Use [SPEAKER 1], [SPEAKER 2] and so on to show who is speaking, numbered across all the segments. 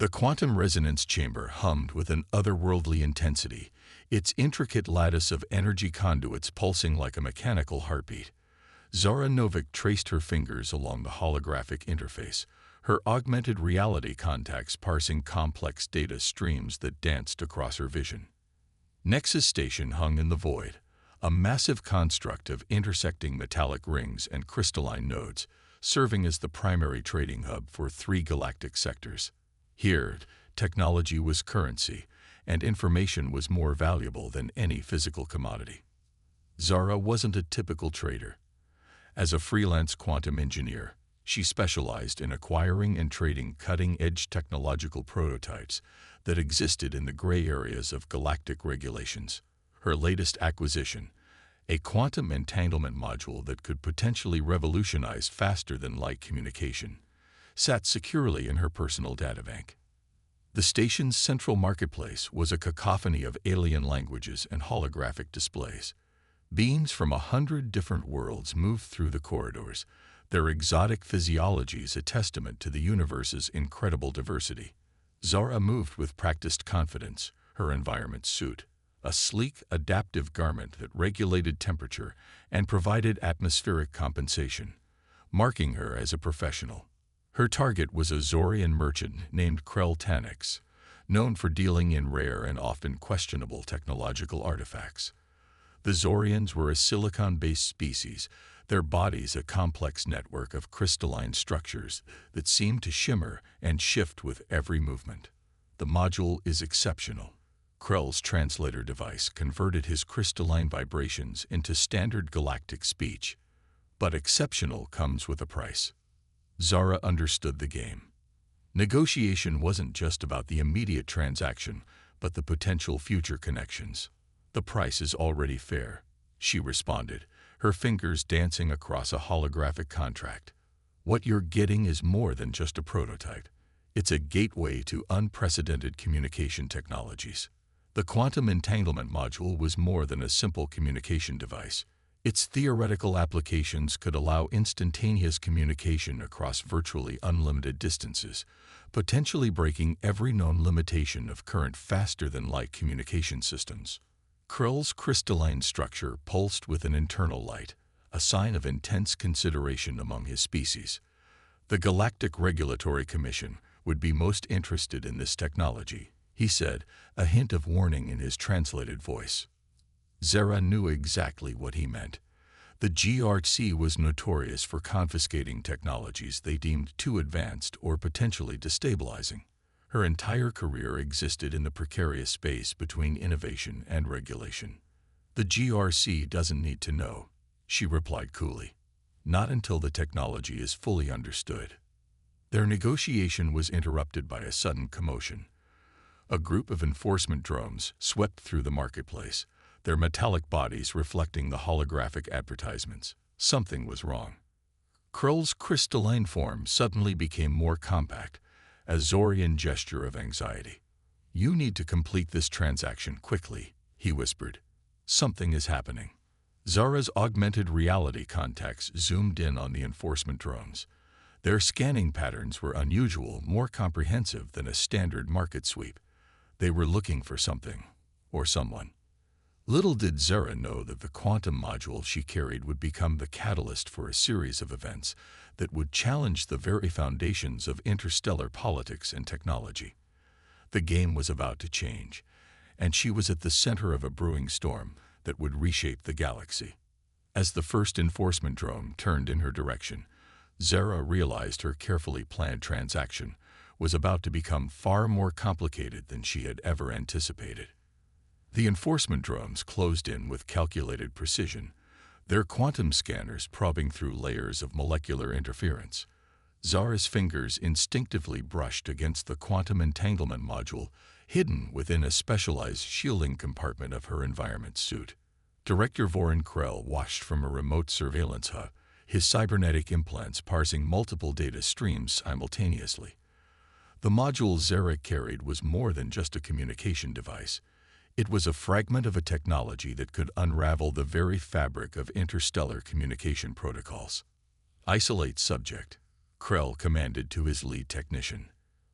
[SPEAKER 1] The quantum resonance chamber hummed with an otherworldly intensity, its intricate lattice of energy conduits pulsing like a mechanical heartbeat. Zara Novik traced her fingers along the holographic interface, her augmented reality contacts parsing complex data streams that danced across her vision. Nexus Station hung in the void, a massive construct of intersecting metallic rings and crystalline nodes, serving as the primary trading hub for 3 galactic sectors. Here, technology was currency, and information was more valuable than any physical commodity. Zara wasn't a typical trader. As a freelance quantum engineer, she specialized in acquiring and trading cutting-edge technological prototypes that existed in the gray areas of galactic regulations. Her latest acquisition, a quantum entanglement module that could potentially revolutionize faster-than-light communication, sat securely in her personal databank. The station's central marketplace was a cacophony of alien languages and holographic displays. Beings from 100 different worlds moved through the corridors, their exotic physiologies a testament to the universe's incredible diversity. Zara moved with practiced confidence, her environment suit, a sleek, adaptive garment that regulated temperature and provided atmospheric compensation, marking her as a professional. Her target was a Zorian merchant named Krell Tanix, known for dealing in rare and often questionable technological artifacts. The Zorians were a silicon-based species, their bodies a complex network of crystalline structures that seemed to shimmer and shift with every movement. The module is exceptional. Krell's translator device converted his crystalline vibrations into standard galactic speech. But exceptional comes with a price. Zara understood the game. Negotiation wasn't just about the immediate transaction, but the potential future connections. "The price is already fair," she responded, her fingers dancing across a holographic contract. "What you're getting is more than just a prototype. It's a gateway to unprecedented communication technologies." The quantum entanglement module was more than a simple communication device. Its theoretical applications could allow instantaneous communication across virtually unlimited distances, potentially breaking every known limitation of current faster-than-light communication systems. Krell's crystalline structure pulsed with an internal light, a sign of intense consideration among his species. The Galactic Regulatory Commission would be most interested in this technology, he said, a hint of warning in his translated voice. Zara knew exactly what he meant. The GRC was notorious for confiscating technologies they deemed too advanced or potentially destabilizing. Her entire career existed in the precarious space between innovation and regulation. "The GRC doesn't need to know," she replied coolly. "Not until the technology is fully understood." Their negotiation was interrupted by a sudden commotion. A group of enforcement drones swept through the marketplace, their metallic bodies reflecting the holographic advertisements. Something was wrong. Krell's crystalline form suddenly became more compact, a Zorian gesture of anxiety. "You need to complete this transaction quickly," he whispered. "Something is happening." Zara's augmented reality contacts zoomed in on the enforcement drones. Their scanning patterns were unusual, more comprehensive than a standard market sweep. They were looking for something, or someone. Little did Zara know that the quantum module she carried would become the catalyst for a series of events that would challenge the very foundations of interstellar politics and technology. The game was about to change, and she was at the center of a brewing storm that would reshape the galaxy. As the first enforcement drone turned in her direction, Zara realized her carefully planned transaction was about to become far more complicated than she had ever anticipated. The enforcement drones closed in with calculated precision, their quantum scanners probing through layers of molecular interference. Zara's fingers instinctively brushed against the quantum entanglement module hidden within a specialized shielding compartment of her environment suit. Director Vorin Krell watched from a remote surveillance hub, his cybernetic implants parsing multiple data streams simultaneously. The module Zara carried was more than just a communication device. It was a fragment of a technology that could unravel the very fabric of interstellar communication protocols. "Isolate subject," Krell commanded to his lead technician.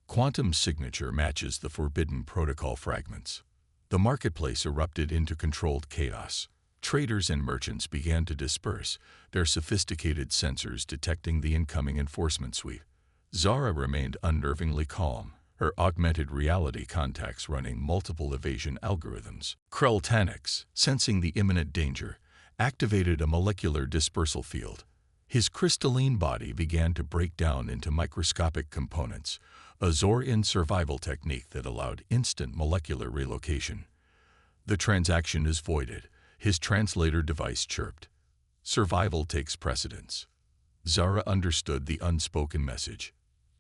[SPEAKER 1] Quantum signature matches the forbidden protocol fragments. The marketplace erupted into controlled chaos. Traders and merchants began to disperse, their sophisticated sensors detecting the incoming enforcement sweep. Zara remained unnervingly calm, her augmented reality contacts running multiple evasion algorithms. Krell Tanix, sensing the imminent danger, activated a molecular dispersal field. His crystalline body began to break down into microscopic components, a Zorian survival technique that allowed instant molecular relocation. The transaction is voided, his translator device chirped. Survival takes precedence. Zara understood the unspoken message.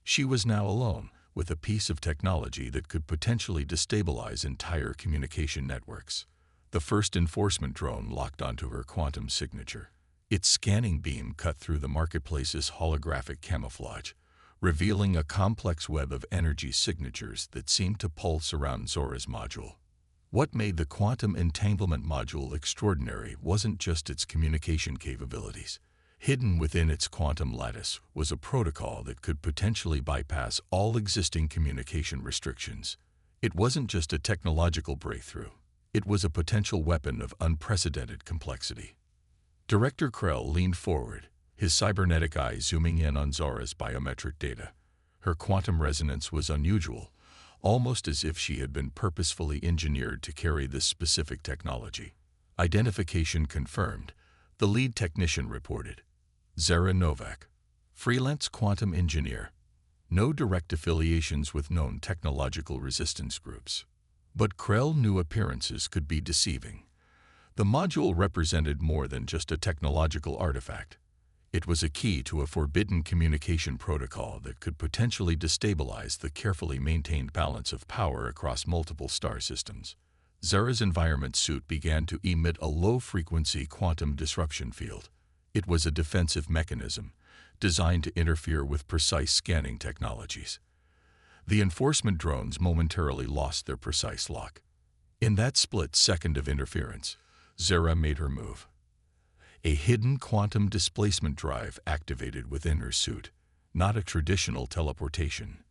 [SPEAKER 1] She was now alone, with a piece of technology that could potentially destabilize entire communication networks. The first enforcement drone locked onto her quantum signature. Its scanning beam cut through the marketplace's holographic camouflage, revealing a complex web of energy signatures that seemed to pulse around Zora's module. What made the quantum entanglement module extraordinary wasn't just its communication capabilities. Hidden within its quantum lattice was a protocol that could potentially bypass all existing communication restrictions. It wasn't just a technological breakthrough. It was a potential weapon of unprecedented complexity. Director Krell leaned forward, his cybernetic eye zooming in on Zora's biometric data. Her quantum resonance was unusual, almost as if she had been purposefully engineered to carry this specific technology. Identification confirmed, the lead technician reported. Zara Novak, freelance quantum engineer. No direct affiliations with known technological resistance groups. But Krell knew appearances could be deceiving. The module represented more than just a technological artifact. It was a key to a forbidden communication protocol that could potentially destabilize the carefully maintained balance of power across multiple star systems. Zara's environment suit began to emit a low-frequency quantum disruption field. It was a defensive mechanism, designed to interfere with precise scanning technologies. The enforcement drones momentarily lost their precise lock. In that split second of interference, Zara made her move. A hidden quantum displacement drive activated within her suit, not a traditional teleportation.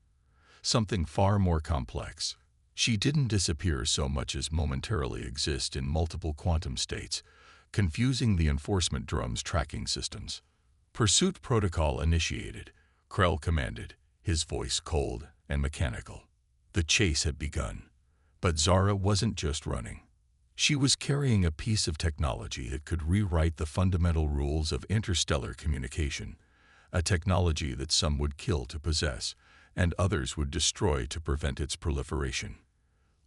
[SPEAKER 1] Something far more complex. She didn't disappear so much as momentarily exist in multiple quantum states, confusing the enforcement drone's tracking systems. Pursuit protocol initiated, Krell commanded, his voice cold and mechanical. The chase had begun. But Zara wasn't just running. She was carrying a piece of technology that could rewrite the fundamental rules of interstellar communication, a technology that some would kill to possess, and others would destroy to prevent its proliferation.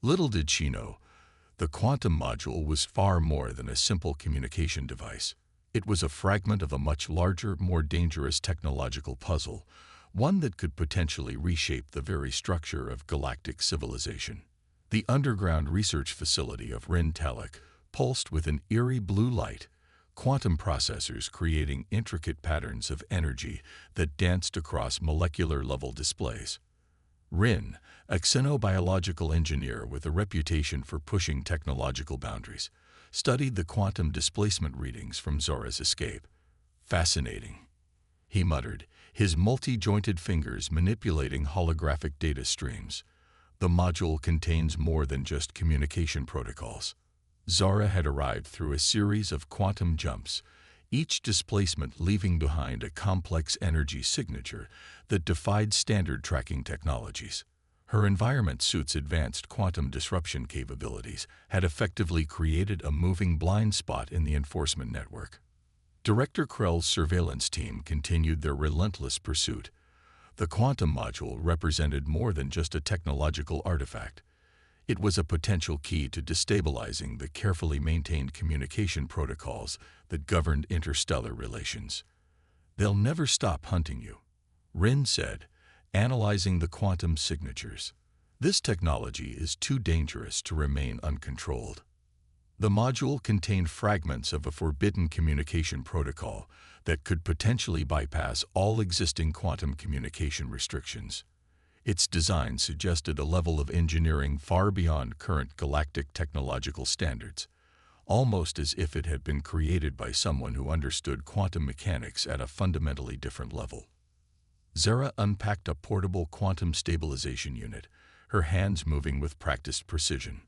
[SPEAKER 1] Little did she know, the quantum module was far more than a simple communication device. It was a fragment of a much larger, more dangerous technological puzzle, one that could potentially reshape the very structure of galactic civilization. The underground research facility of Rin Talik pulsed with an eerie blue light, quantum processors creating intricate patterns of energy that danced across molecular-level displays. Rin, a xenobiological engineer with a reputation for pushing technological boundaries, studied the quantum displacement readings from Zora's escape. Fascinating, he muttered, his multi-jointed fingers manipulating holographic data streams. The module contains more than just communication protocols. Zara had arrived through a series of quantum jumps, each displacement leaving behind a complex energy signature that defied standard tracking technologies. Her environment suit's advanced quantum disruption capabilities had effectively created a moving blind spot in the enforcement network. Director Krell's surveillance team continued their relentless pursuit. The quantum module represented more than just a technological artifact. It was a potential key to destabilizing the carefully maintained communication protocols that governed interstellar relations. "They'll never stop hunting you," Rin said, analyzing the quantum signatures. "This technology is too dangerous to remain uncontrolled." The module contained fragments of a forbidden communication protocol that could potentially bypass all existing quantum communication restrictions. Its design suggested a level of engineering far beyond current galactic technological standards, almost as if it had been created by someone who understood quantum mechanics at a fundamentally different level. Zara unpacked a portable quantum stabilization unit, her hands moving with practiced precision.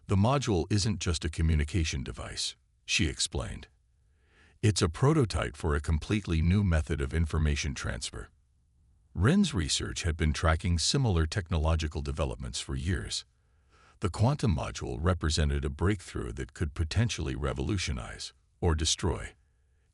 [SPEAKER 1] The module isn't just a communication device, she explained. It's a prototype for a completely new method of information transfer. Rin's research had been tracking similar technological developments for years. The quantum module represented a breakthrough that could potentially revolutionize, or destroy,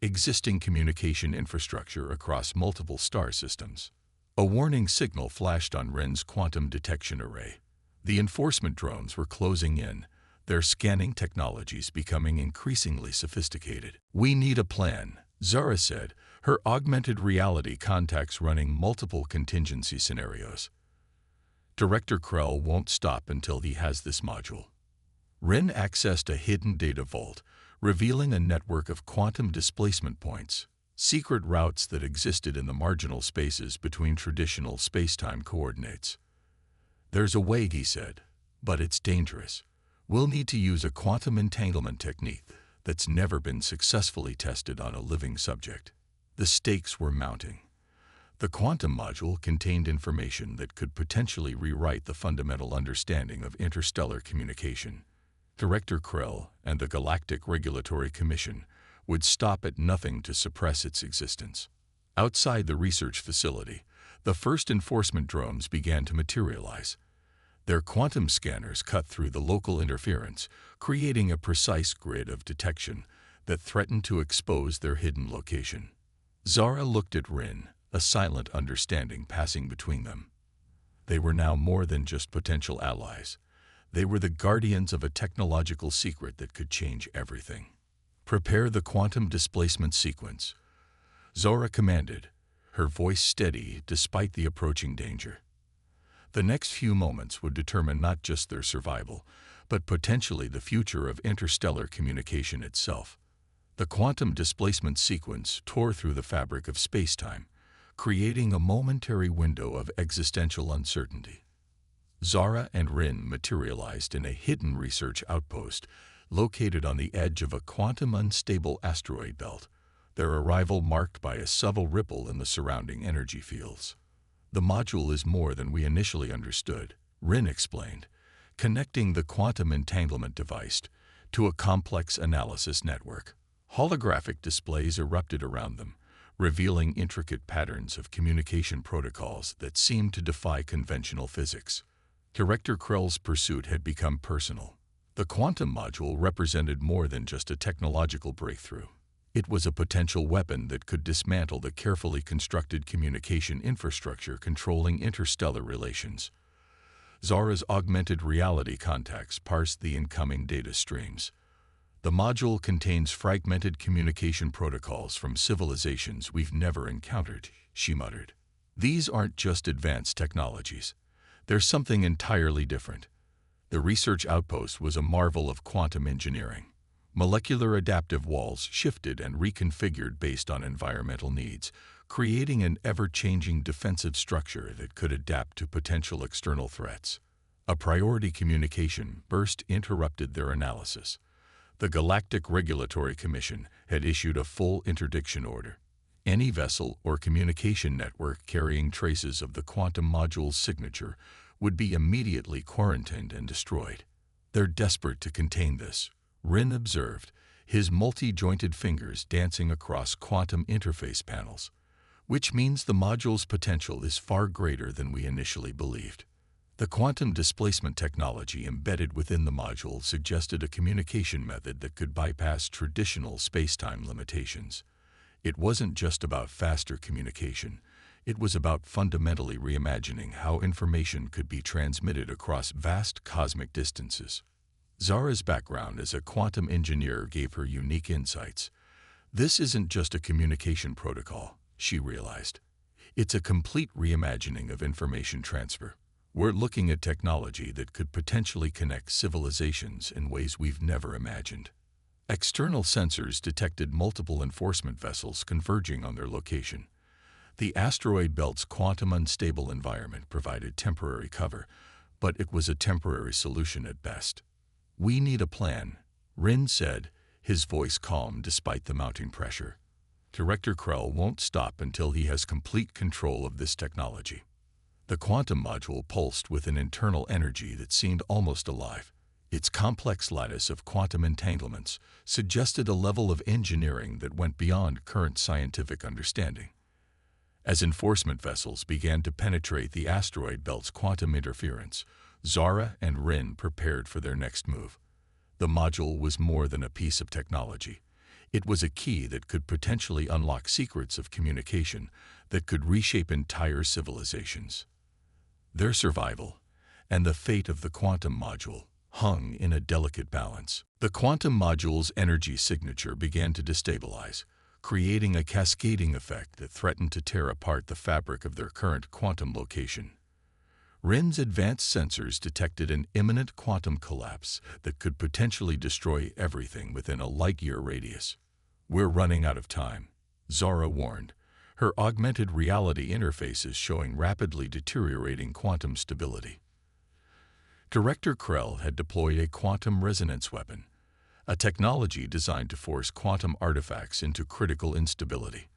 [SPEAKER 1] existing communication infrastructure across multiple star systems. A warning signal flashed on Rin's quantum detection array. The enforcement drones were closing in, their scanning technologies becoming increasingly sophisticated. "We need a plan," Zara said, her augmented reality contacts running multiple contingency scenarios. Director Krell won't stop until he has this module. Rin accessed a hidden data vault, revealing a network of quantum displacement points, secret routes that existed in the marginal spaces between traditional space-time coordinates. "There's a way," he said, "but it's dangerous. We'll need to use a quantum entanglement technique that's never been successfully tested on a living subject." The stakes were mounting. The quantum module contained information that could potentially rewrite the fundamental understanding of interstellar communication. Director Krell and the Galactic Regulatory Commission would stop at nothing to suppress its existence. Outside the research facility, the first enforcement drones began to materialize. Their quantum scanners cut through the local interference, creating a precise grid of detection that threatened to expose their hidden location. Zara looked at Rin, a silent understanding passing between them. They were now more than just potential allies. They were the guardians of a technological secret that could change everything. "Prepare the quantum displacement sequence," Zara commanded, her voice steady despite the approaching danger. The next few moments would determine not just their survival, but potentially the future of interstellar communication itself. The quantum displacement sequence tore through the fabric of space-time, creating a momentary window of existential uncertainty. Zara and Rin materialized in a hidden research outpost located on the edge of a quantum unstable asteroid belt, their arrival marked by a subtle ripple in the surrounding energy fields. "The module is more than we initially understood," Rin explained, connecting the quantum entanglement device to a complex analysis network. Holographic displays erupted around them, revealing intricate patterns of communication protocols that seemed to defy conventional physics. Director Krell's pursuit had become personal. The quantum module represented more than just a technological breakthrough. It was a potential weapon that could dismantle the carefully constructed communication infrastructure controlling interstellar relations. Zara's augmented reality contacts parsed the incoming data streams. "The module contains fragmented communication protocols from civilizations we've never encountered," she muttered. "These aren't just advanced technologies. They're something entirely different." The research outpost was a marvel of quantum engineering. Molecular adaptive walls shifted and reconfigured based on environmental needs, creating an ever-changing defensive structure that could adapt to potential external threats. A priority communication burst interrupted their analysis. The Galactic Regulatory Commission had issued a full interdiction order. Any vessel or communication network carrying traces of the quantum module's signature would be immediately quarantined and destroyed. "They're desperate to contain this," Rin observed, his multi-jointed fingers dancing across quantum interface panels, "which means the module's potential is far greater than we initially believed." The quantum displacement technology embedded within the module suggested a communication method that could bypass traditional space-time limitations. It wasn't just about faster communication. It was about fundamentally reimagining how information could be transmitted across vast cosmic distances. Zara's background as a quantum engineer gave her unique insights. "This isn't just a communication protocol," she realized. "It's a complete reimagining of information transfer. We're looking at technology that could potentially connect civilizations in ways we've never imagined." External sensors detected multiple enforcement vessels converging on their location. The asteroid belt's quantum unstable environment provided temporary cover, but it was a temporary solution at best. "We need a plan," Rin said, his voice calm despite the mounting pressure. Director Krell won't stop until he has complete control of this technology. The quantum module pulsed with an internal energy that seemed almost alive. Its complex lattice of quantum entanglements suggested a level of engineering that went beyond current scientific understanding. As enforcement vessels began to penetrate the asteroid belt's quantum interference, Zara and Rin prepared for their next move. The module was more than a piece of technology. It was a key that could potentially unlock secrets of communication that could reshape entire civilizations. Their survival and the fate of the quantum module hung in a delicate balance. The quantum module's energy signature began to destabilize, creating a cascading effect that threatened to tear apart the fabric of their current quantum location. Rin's advanced sensors detected an imminent quantum collapse that could potentially destroy everything within a light-year radius. "We're running out of time," Zara warned, her augmented reality interfaces showing rapidly deteriorating quantum stability. Director Krell had deployed a quantum resonance weapon, a technology designed to force quantum artifacts into critical instability.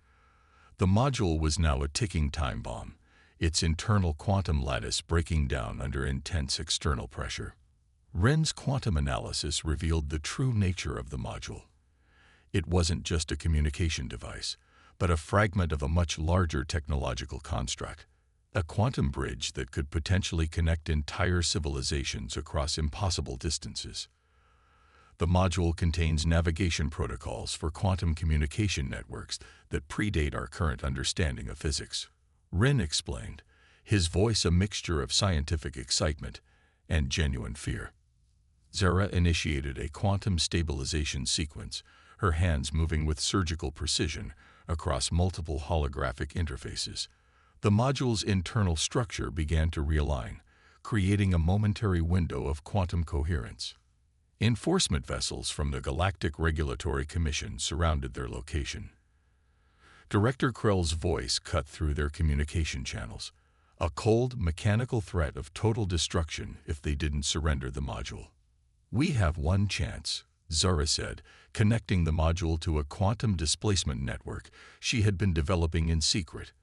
[SPEAKER 1] The module was now a ticking time bomb, its internal quantum lattice breaking down under intense external pressure. Rin's quantum analysis revealed the true nature of the module. It wasn't just a communication device, but a fragment of a much larger technological construct, a quantum bridge that could potentially connect entire civilizations across impossible distances. The module contains navigation protocols for quantum communication networks that predate our current understanding of physics. Rin explained, his voice a mixture of scientific excitement and genuine fear. Zara initiated a quantum stabilization sequence, her hands moving with surgical precision across multiple holographic interfaces. The module's internal structure began to realign, creating a momentary window of quantum coherence. Enforcement vessels from the Galactic Regulatory Commission surrounded their location. Director Krell's voice cut through their communication channels, a cold, mechanical threat of total destruction if they didn't surrender the module. "We have one chance," Zara said, connecting the module to a quantum displacement network she had been developing in secret.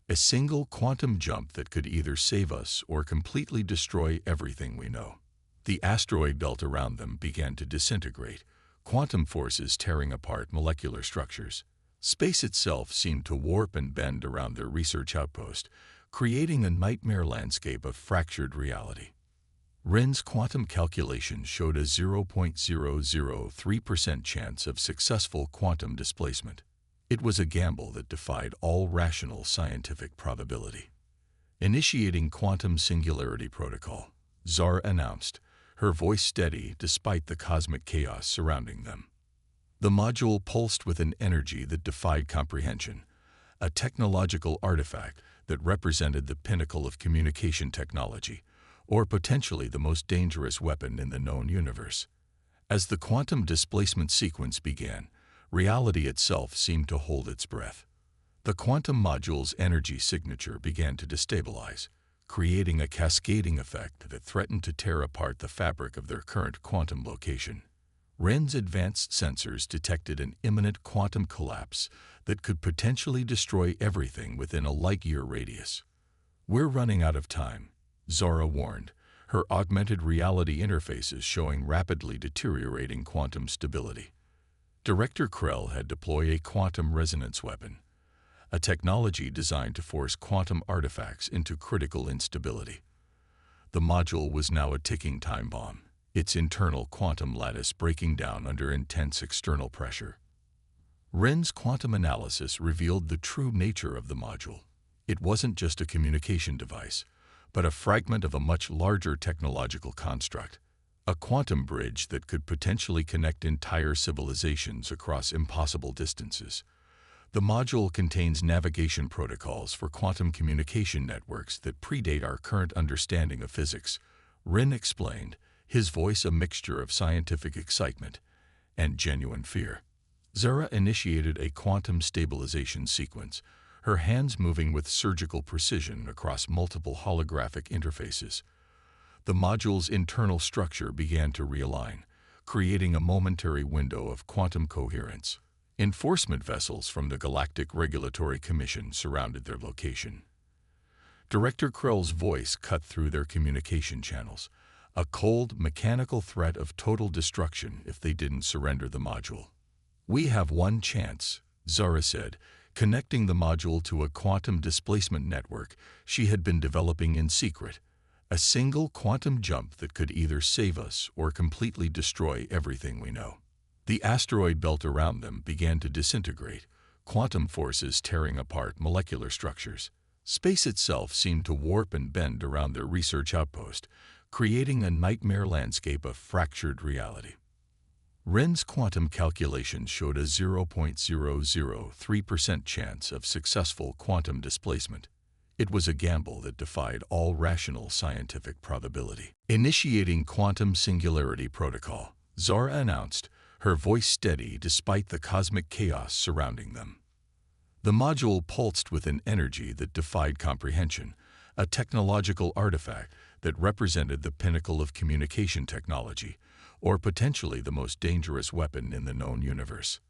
[SPEAKER 1] A single quantum jump that could either save us or completely destroy everything we know. The asteroid belt around them began to disintegrate, quantum forces tearing apart molecular structures. Space itself seemed to warp and bend around their research outpost, creating a nightmare landscape of fractured reality. Rin's quantum calculations showed a 0.003% chance of successful quantum displacement. It was a gamble that defied all rational scientific probability. Initiating quantum singularity protocol, Zara announced, her voice steady despite the cosmic chaos surrounding them. The module pulsed with an energy that defied comprehension, a technological artifact that represented the pinnacle of communication technology, or potentially the most dangerous weapon in the known universe. As the quantum displacement sequence began, reality itself seemed to hold its breath. The quantum module's energy signature began to destabilize, creating a cascading effect that threatened to tear apart the fabric of their current quantum location. Rin's advanced sensors detected an imminent quantum collapse that could potentially destroy everything within a light-year radius. "We're running out of time," Zara warned, her augmented reality interfaces showing rapidly deteriorating quantum stability. Director Krell had deployed a quantum resonance weapon, a technology designed to force quantum artifacts into critical instability. The module was now a ticking time bomb, its internal quantum lattice breaking down under intense external pressure. Rin's quantum analysis revealed the true nature of the module. It wasn't just a communication device, but a fragment of a much larger technological construct, a quantum bridge that could potentially connect entire civilizations across impossible distances. The module contains navigation protocols for quantum communication networks that predate our current understanding of physics, Rin explained, his voice a mixture of scientific excitement and genuine fear. Zara initiated a quantum stabilization sequence, her hands moving with surgical precision across multiple holographic interfaces. The module's internal structure began to realign, creating a momentary window of quantum coherence. Enforcement vessels from the Galactic Regulatory Commission surrounded their location. Director Krell's voice cut through their communication channels, a cold, mechanical threat of total destruction if they didn't surrender the module. "We have one chance," Zara said, connecting the module to a quantum displacement network she had been developing in secret, a single quantum jump that could either save us or completely destroy everything we know. The asteroid belt around them began to disintegrate, quantum forces tearing apart molecular structures. Space itself seemed to warp and bend around their research outpost, creating a nightmare landscape of fractured reality. Wren's quantum calculations showed a 0.003% chance of successful quantum displacement. It was a gamble that defied all rational scientific probability. Initiating Quantum Singularity Protocol, Zara announced, her voice steady despite the cosmic chaos surrounding them. The module pulsed with an energy that defied comprehension, a technological artifact that represented the pinnacle of communication technology, or potentially the most dangerous weapon in the known universe.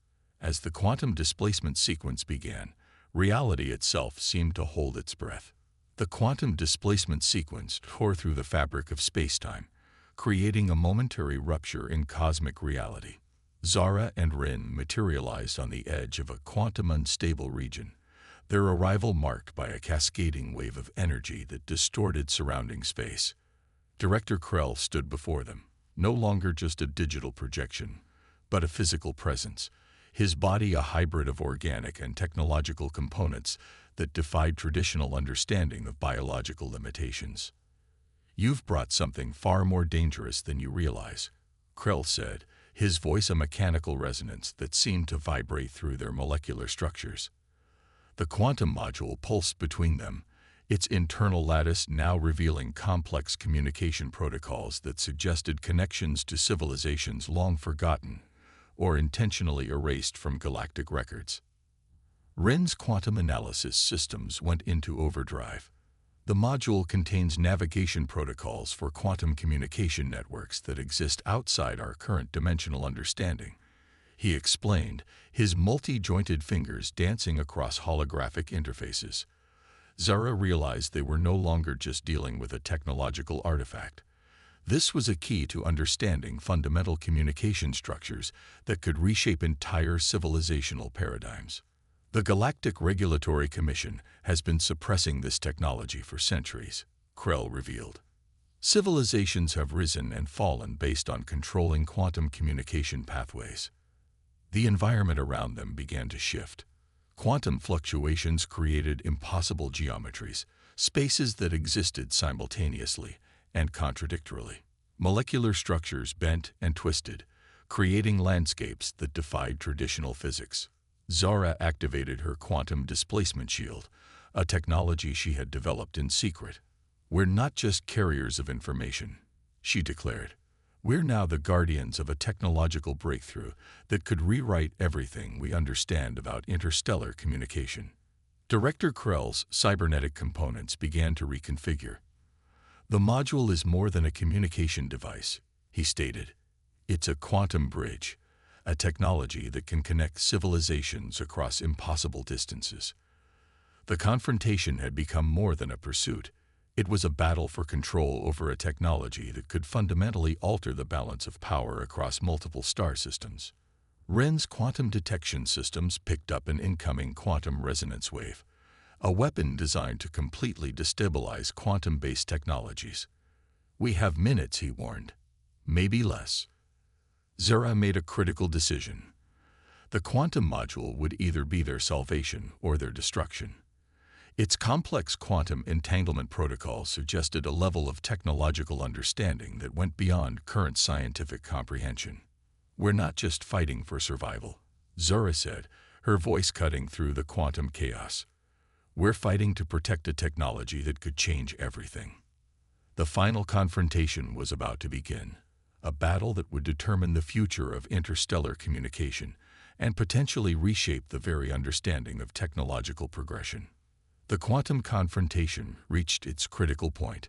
[SPEAKER 1] As the quantum displacement sequence began, reality itself seemed to hold its breath. The quantum displacement sequence tore through the fabric of space-time, creating a momentary rupture in cosmic reality. Zara and Rin materialized on the edge of a quantum unstable region, their arrival marked by a cascading wave of energy that distorted surrounding space. Director Krell stood before them, no longer just a digital projection, but a physical presence, his body a hybrid of organic and technological components that defied traditional understanding of biological limitations. "You've brought something far more dangerous than you realize," Krell said, his voice a mechanical resonance that seemed to vibrate through their molecular structures. The quantum module pulsed between them, its internal lattice now revealing complex communication protocols that suggested connections to civilizations long forgotten or intentionally erased from galactic records. Wren's quantum analysis systems went into overdrive. The module contains navigation protocols for quantum communication networks that exist outside our current dimensional understanding, he explained, his multi-jointed fingers dancing across holographic interfaces. Zara realized they were no longer just dealing with a technological artifact. This was a key to understanding fundamental communication structures that could reshape entire civilizational paradigms. The Galactic Regulatory Commission has been suppressing this technology for centuries, Krell revealed. Civilizations have risen and fallen based on controlling quantum communication pathways. The environment around them began to shift. Quantum fluctuations created impossible geometries, spaces that existed simultaneously and contradictorily. Molecular structures bent and twisted, creating landscapes that defied traditional physics. Zara activated her quantum displacement shield, a technology she had developed in secret. "We're not just carriers of information," she declared. "We're now the guardians of a technological breakthrough that could rewrite everything we understand about interstellar communication." Director Krell's cybernetic components began to reconfigure. "The module is more than a communication device," he stated. "It's a quantum bridge, a technology that can connect civilizations across impossible distances." The confrontation had become more than a pursuit. It was a battle for control over a technology that could fundamentally alter the balance of power across multiple star systems. Wren's quantum detection systems picked up an incoming quantum resonance wave, a weapon designed to completely destabilize quantum-based technologies. "We have minutes," he warned. "Maybe less." Zara made a critical decision. The quantum module would either be their salvation or their destruction. Its complex quantum entanglement protocol suggested a level of technological understanding that went beyond current scientific comprehension. "We're not just fighting for survival," Zara said, her voice cutting through the quantum chaos. "We're fighting to protect a technology that could change everything." The final confrontation was about to begin, a battle that would determine the future of interstellar communication and potentially reshape the very understanding of technological progression. The quantum confrontation reached its critical point.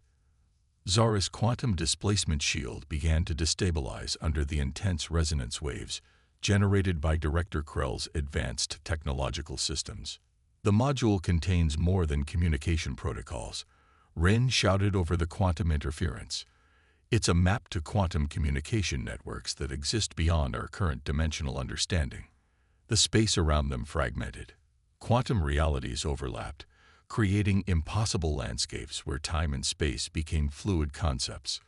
[SPEAKER 1] Zara's quantum displacement shield began to destabilize under the intense resonance waves, generated by Director Krell's advanced technological systems. The module contains more than communication protocols. Rin shouted over the quantum interference. It's a map to quantum communication networks that exist beyond our current dimensional understanding. The space around them fragmented. Quantum realities overlapped, creating impossible landscapes where time and space became fluid concepts.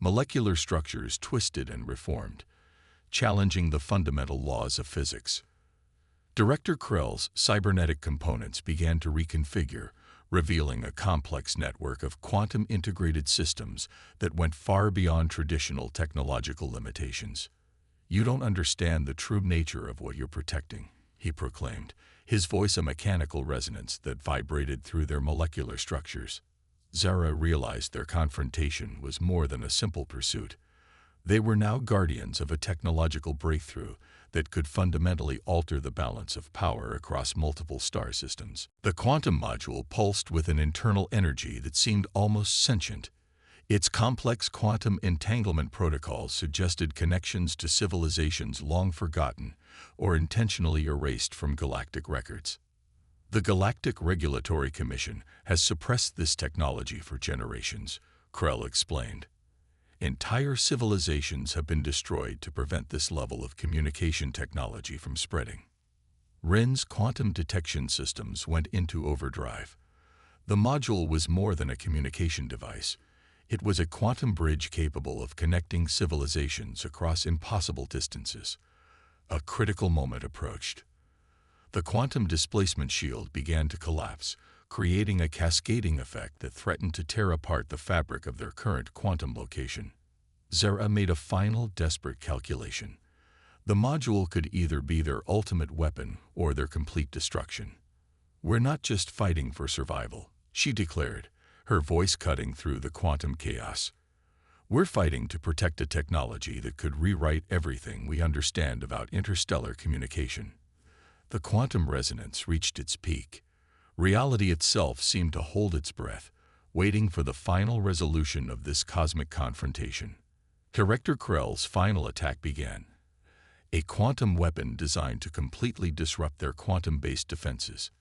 [SPEAKER 1] Molecular structures twisted and reformed, challenging the fundamental laws of physics. Director Krell's cybernetic components began to reconfigure, revealing a complex network of quantum-integrated systems that went far beyond traditional technological limitations. "You don't understand the true nature of what you're protecting," he proclaimed, his voice a mechanical resonance that vibrated through their molecular structures. Zara realized their confrontation was more than a simple pursuit. They were now guardians of a technological breakthrough that could fundamentally alter the balance of power across multiple star systems. The quantum module pulsed with an internal energy that seemed almost sentient. Its complex quantum entanglement protocols suggested connections to civilizations long forgotten or intentionally erased from galactic records. The Galactic Regulatory Commission has suppressed this technology for generations, Krell explained. Entire civilizations have been destroyed to prevent this level of communication technology from spreading. Rin's quantum detection systems went into overdrive. The module was more than a communication device. It was a quantum bridge capable of connecting civilizations across impossible distances. A critical moment approached. The quantum displacement shield began to collapse, creating a cascading effect that threatened to tear apart the fabric of their current quantum location. Zara made a final, desperate calculation. The module could either be their ultimate weapon or their complete destruction. "We're not just fighting for survival," she declared, her voice cutting through the quantum chaos. "We're fighting to protect a technology that could rewrite everything we understand about interstellar communication." The quantum resonance reached its peak. Reality itself seemed to hold its breath, waiting for the final resolution of this cosmic confrontation. Director Krell's final attack began. A quantum weapon designed to completely disrupt their quantum-based defenses.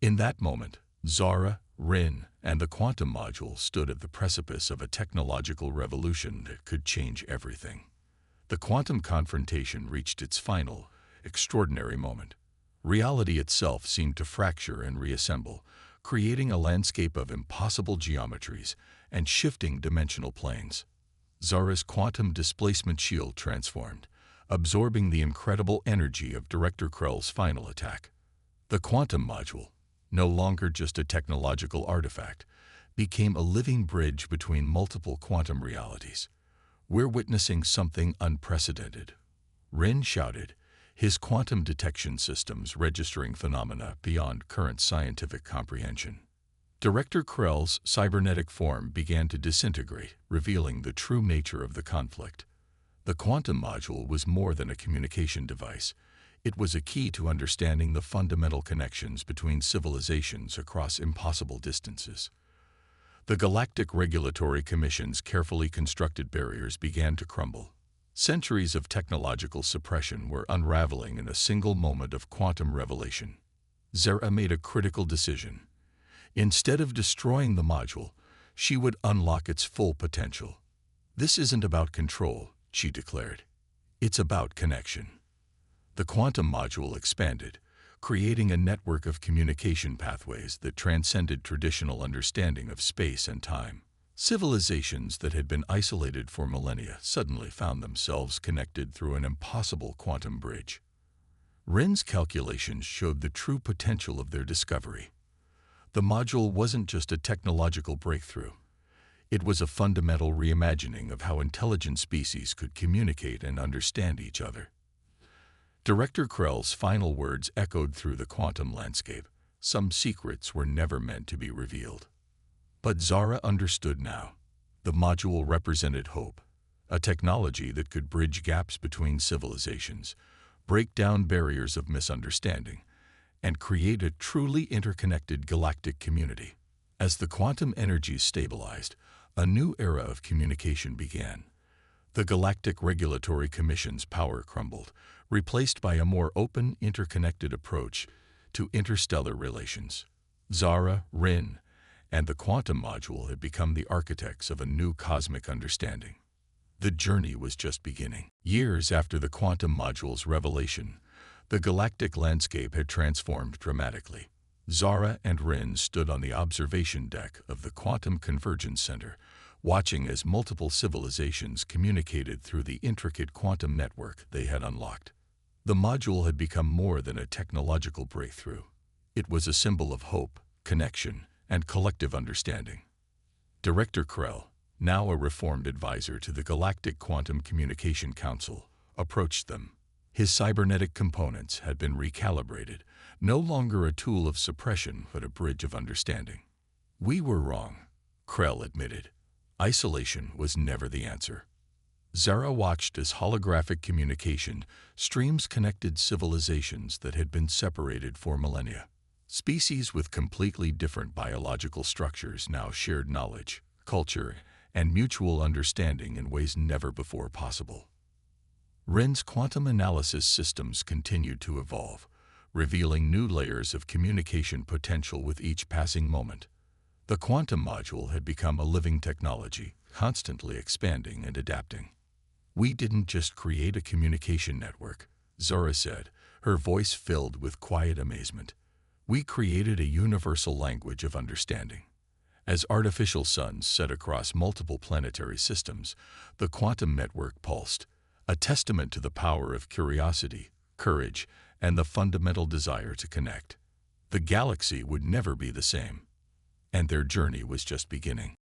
[SPEAKER 1] In that moment, Zara, Rin, and the quantum module stood at the precipice of a technological revolution that could change everything. The quantum confrontation reached its final, extraordinary moment. Reality itself seemed to fracture and reassemble, creating a landscape of impossible geometries and shifting dimensional planes. Zara's quantum displacement shield transformed, absorbing the incredible energy of Director Krell's final attack. The quantum module, no longer just a technological artifact, became a living bridge between multiple quantum realities. "We're witnessing something unprecedented," Rin shouted, his quantum detection systems registering phenomena beyond current scientific comprehension. Director Krell's cybernetic form began to disintegrate, revealing the true nature of the conflict. The quantum module was more than a communication device. It was a key to understanding the fundamental connections between civilizations across impossible distances. The Galactic Regulatory Commission's carefully constructed barriers began to crumble. Centuries of technological suppression were unraveling in a single moment of quantum revelation. Zara made a critical decision. Instead of destroying the module, she would unlock its full potential. "This isn't about control," she declared. "It's about connection." The quantum module expanded, creating a network of communication pathways that transcended traditional understanding of space and time. Civilizations that had been isolated for millennia suddenly found themselves connected through an impossible quantum bridge. Rin's calculations showed the true potential of their discovery. The module wasn't just a technological breakthrough. It was a fundamental reimagining of how intelligent species could communicate and understand each other. Director Krell's final words echoed through the quantum landscape. Some secrets were never meant to be revealed. But Zara understood now. The module represented hope, a technology that could bridge gaps between civilizations, break down barriers of misunderstanding, and create a truly interconnected galactic community. As the quantum energies stabilized, a new era of communication began. The Galactic Regulatory Commission's power crumbled, replaced by a more open, interconnected approach to interstellar relations. Zara, Rin, and the quantum module had become the architects of a new cosmic understanding. The journey was just beginning. Years after the quantum module's revelation, the galactic landscape had transformed dramatically. Zara and Rin stood on the observation deck of the Quantum Convergence Center, watching as multiple civilizations communicated through the intricate quantum network they had unlocked. The module had become more than a technological breakthrough. It was a symbol of hope, connection, and collective understanding. Director Krell, now a reformed advisor to the Galactic Quantum Communication Council, approached them. His cybernetic components had been recalibrated, no longer a tool of suppression but a bridge of understanding. "We were wrong," Krell admitted. "Isolation was never the answer." Zara watched as holographic communication streams connected civilizations that had been separated for millennia. Species with completely different biological structures now shared knowledge, culture, and mutual understanding in ways never before possible. Rin's quantum analysis systems continued to evolve, revealing new layers of communication potential with each passing moment. The quantum module had become a living technology, constantly expanding and adapting. "We didn't just create a communication network," Zara said, her voice filled with quiet amazement. "We created a universal language of understanding." As artificial suns set across multiple planetary systems, the quantum network pulsed, a testament to the power of curiosity, courage, and the fundamental desire to connect. The galaxy would never be the same, and their journey was just beginning.